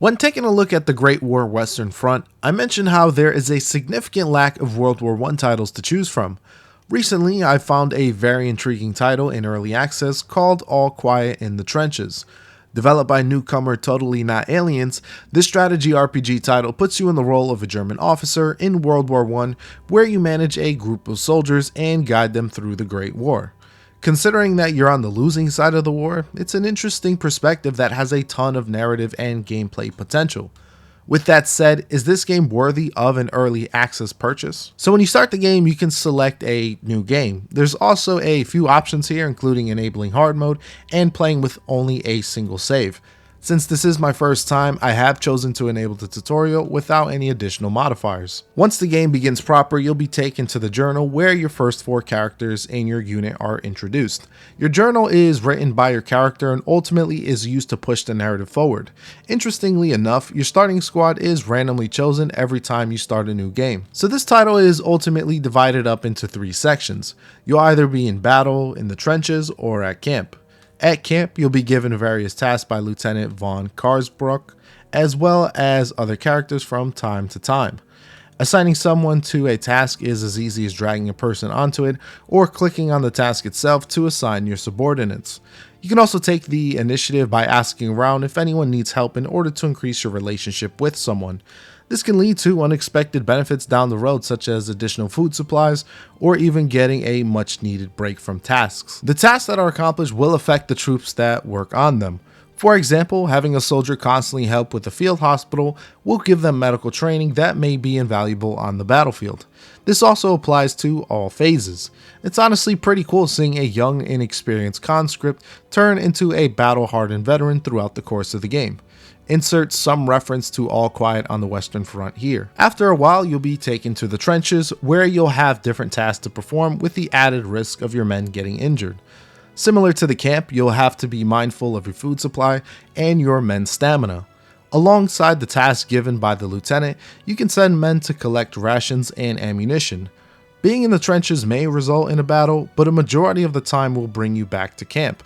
When taking a look at the Great War Western Front, I mentioned how there is a significant lack of World War I titles to choose from. Recently, I found a very intriguing title in early access called All Quiet in the Trenches. Developed by newcomer Totally Not Aliens, this strategy RPG title puts you in the role of a German officer in World War I, where you manage a group of soldiers and guide them through the Great War. Considering that you're on the losing side of the war, it's an interesting perspective that has a ton of narrative and gameplay potential. With that said, is this game worthy of an early access purchase? So when you start the game, you can select a new game. There's also a few options here, including enabling hard mode and playing with only a single save. Since this is my first time, I have chosen to enable the tutorial without any additional modifiers. Once the game begins proper, you'll be taken to the journal where your first 4 characters in your unit are introduced. Your journal is written by your character and ultimately is used to push the narrative forward. Interestingly enough, your starting squad is randomly chosen every time you start a new game. So this title is ultimately divided up into 3 sections. You'll either be in battle, in the trenches, or at camp. At camp, you'll be given various tasks by Lieutenant von Karsbruck, as well as other characters from time to time. Assigning someone to a task is as easy as dragging a person onto it, or clicking on the task itself to assign your subordinates. You can also take the initiative by asking around if anyone needs help in order to increase your relationship with someone. This can lead to unexpected benefits down the road, such as additional food supplies or even getting a much needed break from tasks. The tasks that are accomplished will affect the troops that work on them. For example, having a soldier constantly help with the field hospital will give them medical training that may be invaluable on the battlefield. This also applies to all phases. It's honestly pretty cool seeing a young, inexperienced conscript turn into a battle-hardened veteran throughout the course of the game. Insert some reference to All Quiet on the Western Front here. After a while, you'll be taken to the trenches where you'll have different tasks to perform with the added risk of your men getting injured. Similar to the camp, you'll have to be mindful of your food supply and your men's stamina. Alongside the tasks given by the lieutenant, you can send men to collect rations and ammunition. Being in the trenches may result in a battle, but a majority of the time will bring you back to camp.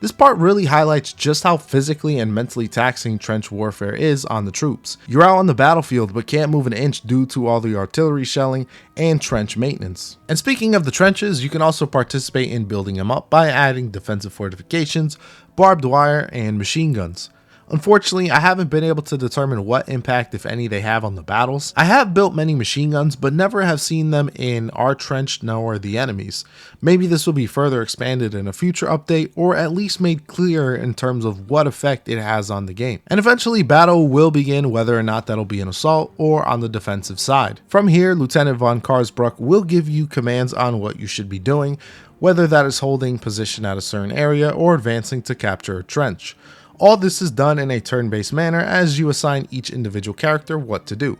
This part really highlights just how physically and mentally taxing trench warfare is on the troops. You're out on the battlefield but can't move an inch due to all the artillery shelling and trench maintenance. And speaking of the trenches, you can also participate in building them up by adding defensive fortifications, barbed wire, and machine guns. Unfortunately, I haven't been able to determine what impact, if any, they have on the battles. I have built many machine guns, but never have seen them in our trench nor the enemies. Maybe this will be further expanded in a future update, or at least made clearer in terms of what effect it has on the game. And eventually, battle will begin, whether or not that'll be an assault or on the defensive side. From here, Lieutenant von Karsbruck will give you commands on what you should be doing, whether that is holding position at a certain area or advancing to capture a trench. All this is done in a turn-based manner as you assign each individual character what to do.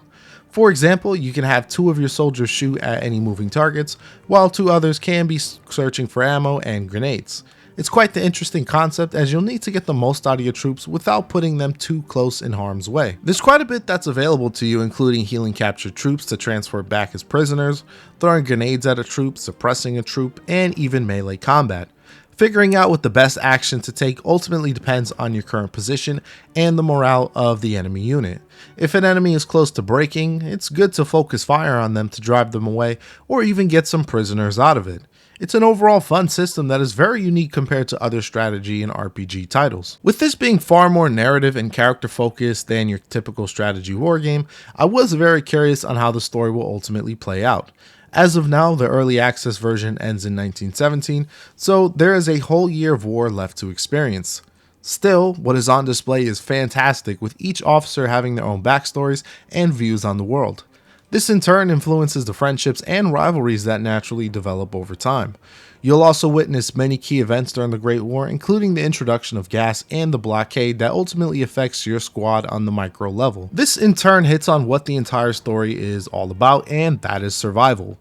For example, you can have 2 of your soldiers shoot at any moving targets, while 2 others can be searching for ammo and grenades. It's quite the interesting concept, as you'll need to get the most out of your troops without putting them too close in harm's way. There's quite a bit that's available to you, including healing captured troops to transfer back as prisoners, throwing grenades at a troop, suppressing a troop, and even melee combat. Figuring out what the best action to take ultimately depends on your current position and the morale of the enemy unit. If an enemy is close to breaking, it's good to focus fire on them to drive them away or even get some prisoners out of it. It's an overall fun system that is very unique compared to other strategy and RPG titles. With this being far more narrative and character focused than your typical strategy wargame, I was very curious on how the story will ultimately play out. As of now, the early access version ends in 1917, so there is a whole year of war left to experience. Still, what is on display is fantastic, with each officer having their own backstories and views on the world. This in turn influences the friendships and rivalries that naturally develop over time. You'll also witness many key events during the Great War, including the introduction of gas and the blockade that ultimately affects your squad on the micro level. This in turn hits on what the entire story is all about, and that is survival.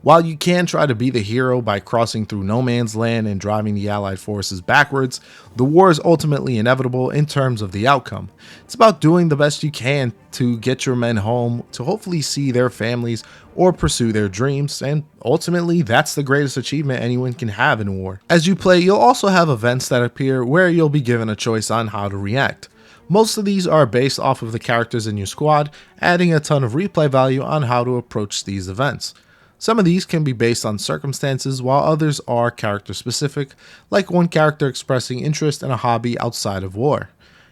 While you can try to be the hero by crossing through no man's land and driving the Allied forces backwards, the war is ultimately inevitable in terms of the outcome. It's about doing the best you can to get your men home, to hopefully see their families or pursue their dreams, and ultimately that's the greatest achievement anyone can have in war. As you play, you'll also have events that appear where you'll be given a choice on how to react. Most of these are based off of the characters in your squad, adding a ton of replay value on how to approach these events. Some of these can be based on circumstances, while others are character specific, like one character expressing interest in a hobby outside of war.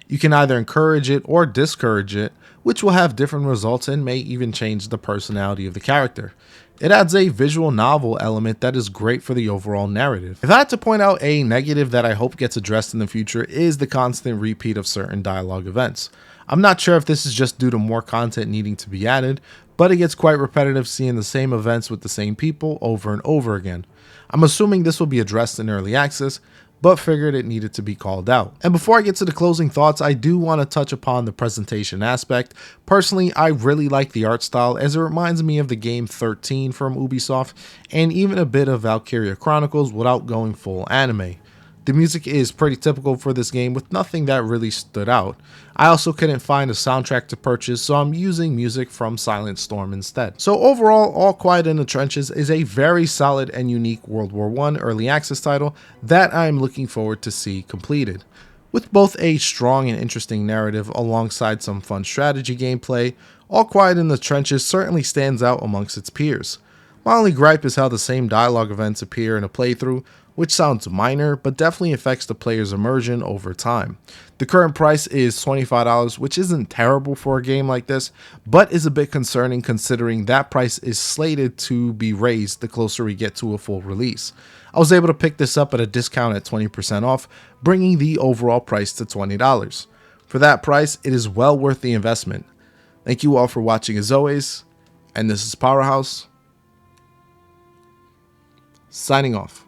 You can either encourage it or discourage it, which will have different results and may even change the personality of the character. It adds a visual novel element that is great for the overall narrative. If I had to point out a negative that I hope gets addressed in the future, is the constant repeat of certain dialogue events. I'm not sure if this is just due to more content needing to be added, but it gets quite repetitive seeing the same events with the same people over and over again. I'm assuming this will be addressed in early access, but figured it needed to be called out. And before I get to the closing thoughts, I do want to touch upon the presentation aspect. Personally, I really like the art style as it reminds me of the game 13 from Ubisoft and even a bit of Valkyria Chronicles without going full anime. The music is pretty typical for this game with nothing that really stood out. I also couldn't find a soundtrack to purchase, so I'm using music from Silent Storm instead. So overall, All Quiet in the Trenches is a very solid and unique World War I early access title that I'm looking forward to see completed. With both a strong and interesting narrative alongside some fun strategy gameplay, All Quiet in the Trenches certainly stands out amongst its peers. My only gripe is how the same dialogue events appear in a playthrough, which sounds minor, but definitely affects the player's immersion over time. The current price is $25, which isn't terrible for a game like this, but is a bit concerning considering that price is slated to be raised the closer we get to a full release. I was able to pick this up at a discount at 20% off, bringing the overall price to $20. For that price, it is well worth the investment. Thank you all for watching as always, and this is Powerhouse, signing off.